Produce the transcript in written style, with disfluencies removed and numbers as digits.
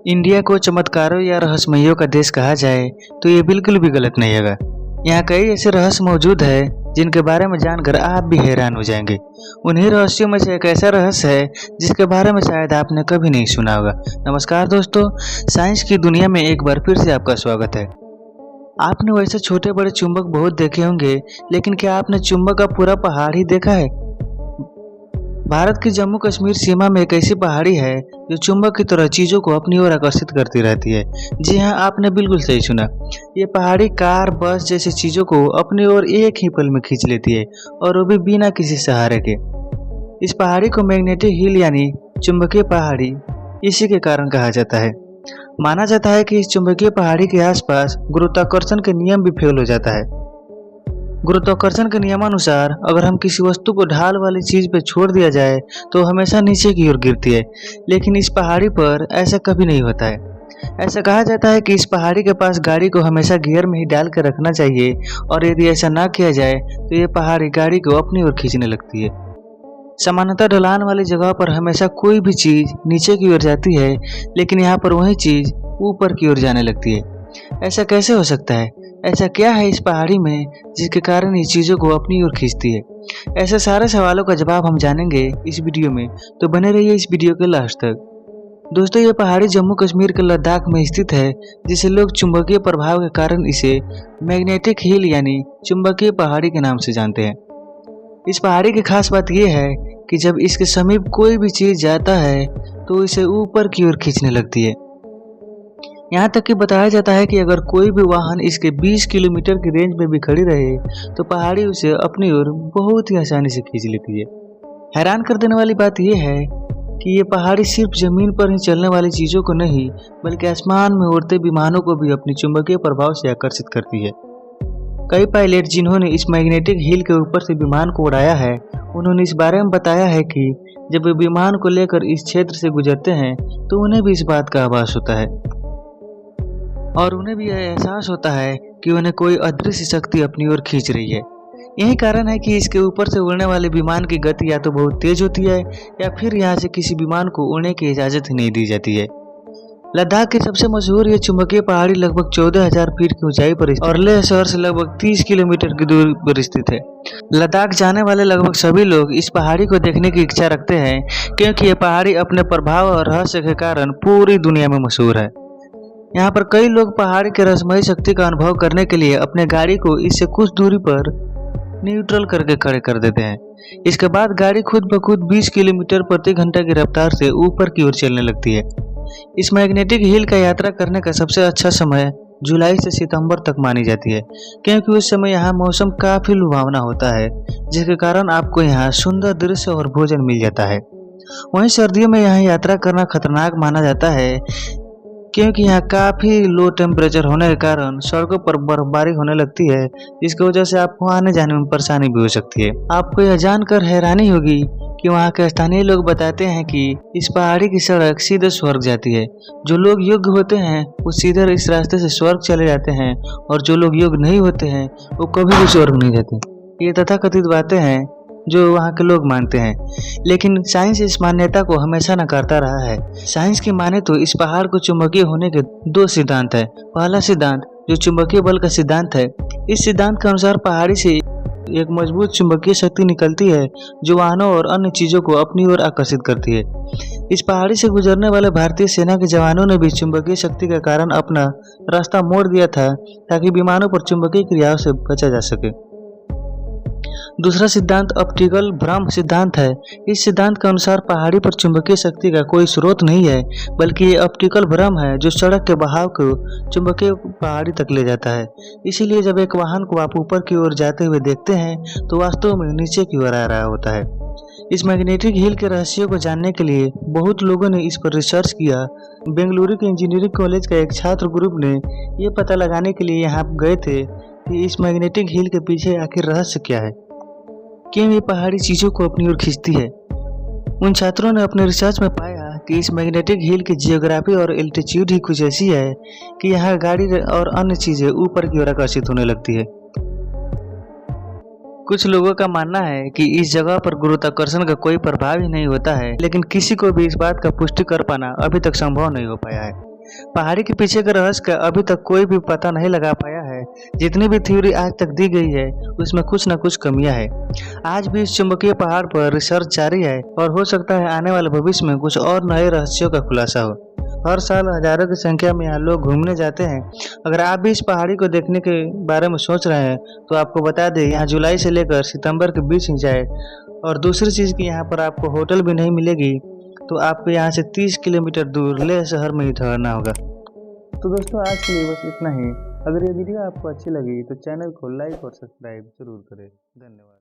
India को चमत्कारों या रहस्यमयों का देश कहा जाए तो ये बिल्कुल भी गलत नहीं होगा। यहाँ कई ऐसे रहस्य मौजूद है जिनके बारे में जानकर आप भी हैरान हो जाएंगे। उन्हीं रहस्यों में से एक ऐसा रहस्य है जिसके बारे में शायद आपने कभी नहीं सुना होगा। नमस्कार दोस्तों, साइंस की दुनिया में एक बार फिर से आपका स्वागत है। आपने वैसे छोटे बड़े चुंबक बहुत देखे होंगे, लेकिन क्या आपने चुंबक का पूरा पहाड़ ही देखा है? भारत की जम्मू कश्मीर सीमा में एक ऐसी पहाड़ी है जो चुंबक की तरह चीजों को अपनी ओर आकर्षित करती रहती है। जी हाँ, आपने बिल्कुल सही सुना। ये पहाड़ी कार, बस जैसी चीजों को अपनी ओर एक ही पल में खींच लेती है, और वो भी बिना किसी सहारे के। इस पहाड़ी को मैग्नेटिक हिल यानी चुंबकीय पहाड़ी इसी के कारण कहा जाता है। माना जाता है कि इस चुंबकीय पहाड़ी के आसपास गुरुत्वाकर्षण के नियम भी फेल हो जाता है। गुरुत्वाकर्षण के नियमानुसार अगर हम किसी वस्तु को ढाल वाली चीज पर छोड़ दिया जाए तो हमेशा नीचे की ओर गिरती है, लेकिन इस पहाड़ी पर ऐसा कभी नहीं होता है। ऐसा कहा जाता है कि इस पहाड़ी के पास गाड़ी को हमेशा गियर में ही डाल कर रखना चाहिए, और यदि ऐसा ना किया जाए तो ये पहाड़ी गाड़ी को अपनी ओर खींचने लगती है। सामान्यतः ढलान वाली जगह पर हमेशा कोई भी चीज नीचे की ओर जाती है, लेकिन यहाँ पर वही चीज ऊपर की ओर जाने लगती है। ऐसा कैसे हो सकता है? ऐसा क्या है इस पहाड़ी में जिसके कारण ये चीजों को अपनी ओर खींचती है? ऐसे सारे सवालों का जवाब हम जानेंगे इस वीडियो में, तो बने रहिए इस वीडियो के लास्ट तक। दोस्तों, ये पहाड़ी जम्मू कश्मीर के लद्दाख में स्थित है, जिसे लोग चुंबकीय प्रभाव के कारण इसे मैग्नेटिक हिल यानी चुंबकीय पहाड़ी के नाम से जानते हैं। इस पहाड़ी की खास बात यह है कि जब इसके समीप कोई भी चीज जाता है तो इसे ऊपर की ओर खींचने लगती है। यहाँ तक कि बताया जाता है कि अगर कोई भी वाहन इसके 20 किलोमीटर की रेंज में भी खड़ी रहे तो पहाड़ी उसे अपनी ओर बहुत ही आसानी से खींच लेती है। हैरान कर देने वाली बात यह है कि ये पहाड़ी सिर्फ जमीन पर ही चलने वाली चीजों को नहीं, बल्कि आसमान में उड़ते विमानों को भी अपनी चुंबकीय प्रभाव से आकर्षित करती है। कई पायलट जिन्होंने इस मैग्नेटिक हिल के ऊपर से विमान को उड़ाया है, उन्होंने इस बारे में बताया है कि जब वे विमान को लेकर इस क्षेत्र से गुजरते हैं तो उन्हें भी इस बात का आभास होता है, और उन्हें भी यह एहसास होता है कि उन्हें कोई अदृश्य शक्ति अपनी ओर खींच रही है। यही कारण है कि इसके ऊपर से उड़ने वाले विमान की गति या तो बहुत तेज होती है, या फिर यहाँ से किसी विमान को उड़ने की इजाजत ही नहीं दी जाती है। लद्दाख की सबसे मशहूर ये चुंबकीय पहाड़ी लगभग 14,000 फीट की ऊंचाई पर और लेह शहर से लगभग 30 किलोमीटर की दूरी पर स्थित है। लद्दाख जाने वाले लगभग सभी लोग इस पहाड़ी को देखने की इच्छा रखते हैं, क्योंकि ये पहाड़ी अपने प्रभाव और रहस्य के कारण पूरी दुनिया में मशहूर है। यहाँ पर कई लोग पहाड़ी के रहस्यमयी शक्ति का अनुभव करने के लिए अपने गाड़ी को इससे कुछ दूरी पर न्यूट्रल करके खड़े कर देते हैं। इसके बाद गाड़ी खुद ब खुद 20 किलोमीटर प्रति घंटा की रफ्तार से ऊपर की ओर चलने लगती है। इस मैग्नेटिक हिल का यात्रा करने का सबसे अच्छा समय जुलाई से सितंबर तक मानी जाती है, क्योंकि उस समय यहाँ मौसम काफी लुभावना होता है, जिसके कारण आपको यहाँ सुंदर दृश्य और भोजन मिल जाता है। वहीं सर्दियों में यहाँ यात्रा करना खतरनाक माना जाता है, क्योंकि यहाँ काफी लो टेम्परेचर होने के कारण सड़कों पर बर्फबारी होने लगती है, जिसकी वजह से आपको आने जाने में परेशानी भी हो सकती है। आपको यह जानकर हैरानी होगी कि वहाँ के स्थानीय लोग बताते हैं कि इस पहाड़ी की सड़क सीधे स्वर्ग जाती है। जो लोग योग्य होते हैं वो सीधे इस रास्ते से स्वर्ग चले जाते हैं, और जो लोग योग्य नहीं होते हैं वो कभी भी स्वर्ग नहीं जाते। ये तथाकथित बातें हैं जो वहाँ के लोग मानते हैं, लेकिन साइंस इस मान्यता को हमेशा नकारता रहा है। साइंस की माने तो इस पहाड़ को चुंबकीय होने के दो सिद्धांत है। पहला सिद्धांत जो चुंबकीय बल का सिद्धांत है, इस सिद्धांत के अनुसार पहाड़ी से एक मजबूत चुंबकीय शक्ति निकलती है जो वाहनों और अन्य चीजों को अपनी ओर आकर्षित करती है। इस पहाड़ी से गुजरने वाले भारतीय सेना के जवानों ने भी चुंबकीय शक्ति के कारण अपना रास्ता मोड़ दिया था, ताकि विमानों पर चुंबकीय क्रियाओं से बचा जा सके। दूसरा सिद्धांत ऑप्टिकल भ्रम सिद्धांत है। इस सिद्धांत के अनुसार पहाड़ी पर चुंबकीय शक्ति का कोई स्रोत नहीं है, बल्कि ये ऑप्टिकल भ्रम है जो सड़क के बहाव को चुंबकीय पहाड़ी तक ले जाता है। इसीलिए जब एक वाहन को आप ऊपर की ओर जाते हुए देखते हैं तो वास्तव में नीचे की ओर आ रहा होता है। इस मैग्नेटिक हिल के रहस्यों को जानने के लिए बहुत लोगों ने इस पर रिसर्च किया। बेंगलुरु के इंजीनियरिंग कॉलेज का एक छात्र ग्रुप ने ये पता लगाने के लिए यहाँ गए थे कि इस मैग्नेटिक हिल के पीछे आखिर रहस्य क्या है, क्यों ये पहाड़ी चीजों को अपनी ओर खींचती है। उन छात्रों ने अपने रिसर्च में पाया कि इस मैग्नेटिक हिल की जियोग्राफी और एल्टीट्यूड ही कुछ ऐसी है कि यहाँ गाड़ी और अन्य चीजें ऊपर की ओर आकर्षित होने लगती है। कुछ लोगों का मानना है कि इस जगह पर गुरुत्वाकर्षण का कोई प्रभाव ही नहीं होता है, लेकिन किसी को भी इस बात का पुष्टि कर पाना अभी तक संभव नहीं हो पाया है। पहाड़ी के पीछे के रहस्य का अभी तक कोई भी पता नहीं लगा पाया है। जितनी भी थ्योरी आज तक दी गई है, उसमें कुछ न कुछ कमियां है। आज भी इस चुंबकीय पहाड़ पर रिसर्च जारी है और हो सकता है आने वाले भविष्य में कुछ और नए रहस्यों का खुलासा हो। हर साल हजारों की संख्या में यहाँ लोग घूमने जाते हैं। अगर आप भी इस पहाड़ी को देखने के बारे में सोच रहे हैं, तो आपको बता दें, यहाँ जुलाई से लेकर सितंबर के बीच ही जाए। और दूसरी चीज़ कि यहाँ पर आपको होटल भी नहीं मिलेगी, तो आपको यहाँ से 30 किलोमीटर दूर लेह शहर में ही ठहरना होगा। तो दोस्तों, आज के लिए बस इतना ही। अगर ये वीडियो आपको अच्छी लगी तो चैनल को लाइक और सब्सक्राइब जरूर करें। धन्यवाद।